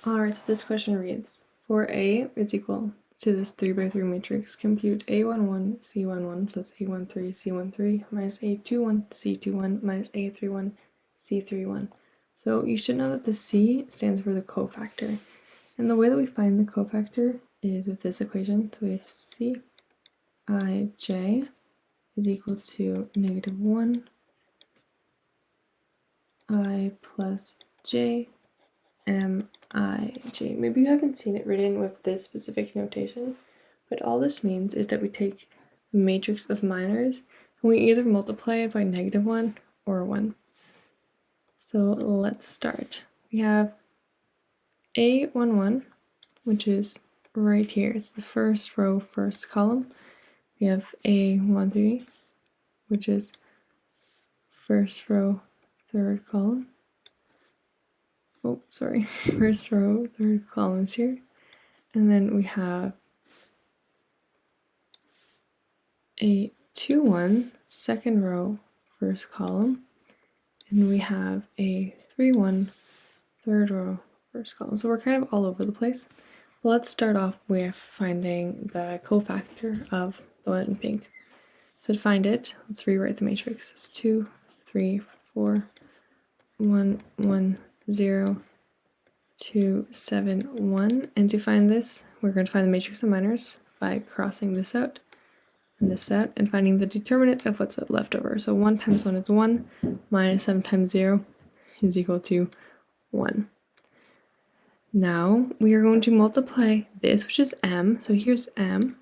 Alright, so this question reads, for A is equal to this 3 by 3 matrix, compute A11 C11 plus A13 C13 minus A21 C21 minus A31 C31. So you should know that the C stands for the cofactor. And the way that we find the cofactor is with this equation. So we have Cij is equal to negative 1 I plus j Mij. Maybe you haven't seen it written with this specific notation, but all this means is that we take the matrix of minors and we either multiply it by negative 1 or 1. So let's start. We have A11, which is right here. It's the first row, first column. We have A13, which is first row, third column. Oh, sorry, first row, third column is here. And then we have A21, second row, first column. And we have A31, third row, first column. So we're kind of all over the place. But let's start off with finding the cofactor of the one in pink. So to find it, let's rewrite the matrix. It's 2, 3, 4, 1, 1, 0, 2, 7, 1. And to find this, we're going to find the matrix of minors by crossing this out and this out and finding the determinant of what's left over. So 1 times 1 is 1, minus 7 times 0 is equal to 1. Now we are going to multiply this, which is m, so here's m,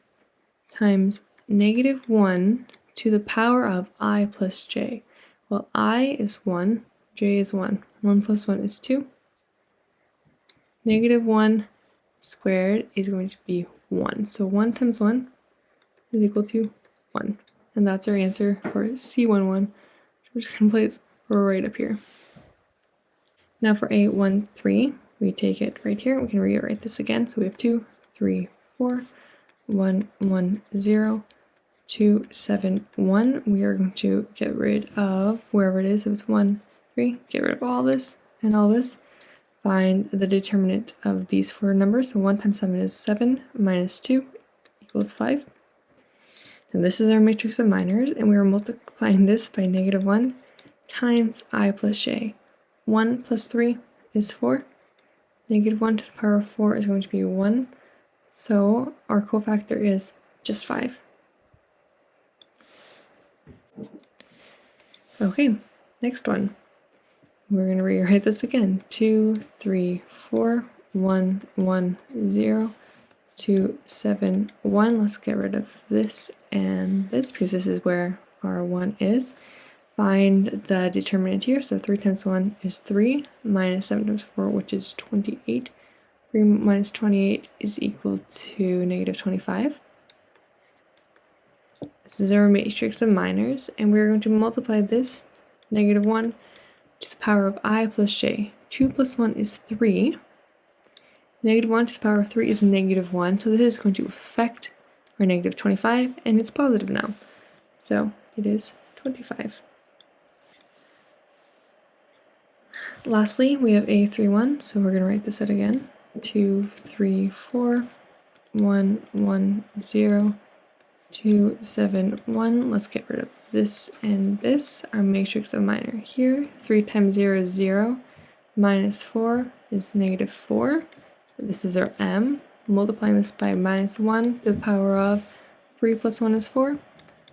times negative 1 to the power of I plus j. Well, I is 1, j is 1. 1 plus 1 is 2. Negative 1 squared is going to be 1. So 1 times 1 is equal to 1. And that's our answer for C11, which can place right up here. Now for A13, we take it right here. We can rewrite this again. So we have 2, 3, 4, 1, 1, 0, 2, 7, 1. We are going to get rid of wherever it is. If it's 1, 3, get rid of all this and all this. Find the determinant of these four numbers. So 1 times 7 is 7, minus 2 equals 5. And this is our matrix of minors, and we are multiplying this by negative 1 times I plus j. 1 plus 3 is 4. Negative 1 to the power of 4 is going to be 1. So our cofactor is just 5. Okay, next one. We're going to rewrite this again. 2, 3, 4, 1, 1, 0, 2, 7, 1. Let's get rid of this and this because this is where our 1 is. Find the determinant here. So 3 times 1 is 3, minus 7 times 4, which is 28. 3 minus 28 is equal to negative 25. This is our matrix of minors, and we're going to multiply this negative 1 to the power of I plus j. 2 plus 1 is 3. Negative 1 to the power of 3 is negative 1, so this is going to affect our negative 25, and it's positive now. So it is 25. Lastly, we have A31, so we're going to write this out again. 2, 3, 4, 1, 1, 0, 2, 7, 1. Let's get rid of this and this. Our matrix of minor here. 3 times 0 is 0. Minus 4 is negative 4. This is our m. Multiplying this by minus 1 to the power of 3 plus 1 is 4,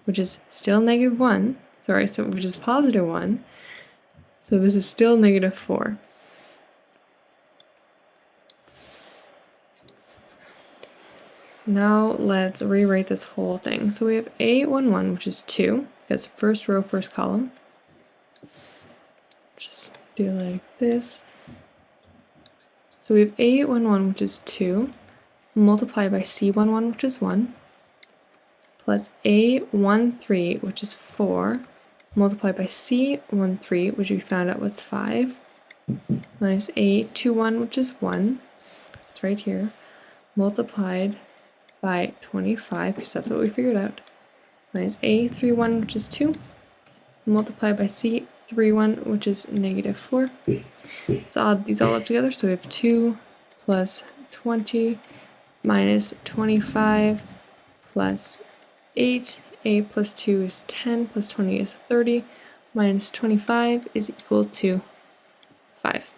which is still negative 1. Sorry, so which is positive 1. So this is still negative 4. Now let's rewrite this whole thing. So we have A11, which is 2, because first row, first column. Just do like this. So we have A11, which is 2, multiplied by C11, which is 1, plus A13, which is 4, multiplied by C13, which we found out was 5, minus A21, which is 1, it's right here, multiplied by 25, because that's what we figured out, minus A31, which is 2, multiplied by C31, which is negative 4. Let's add these all up together, so we have 2 plus 20 minus 25 plus 8. 8 plus 2 is 10 plus 20 is 30 minus 25 is equal to 5.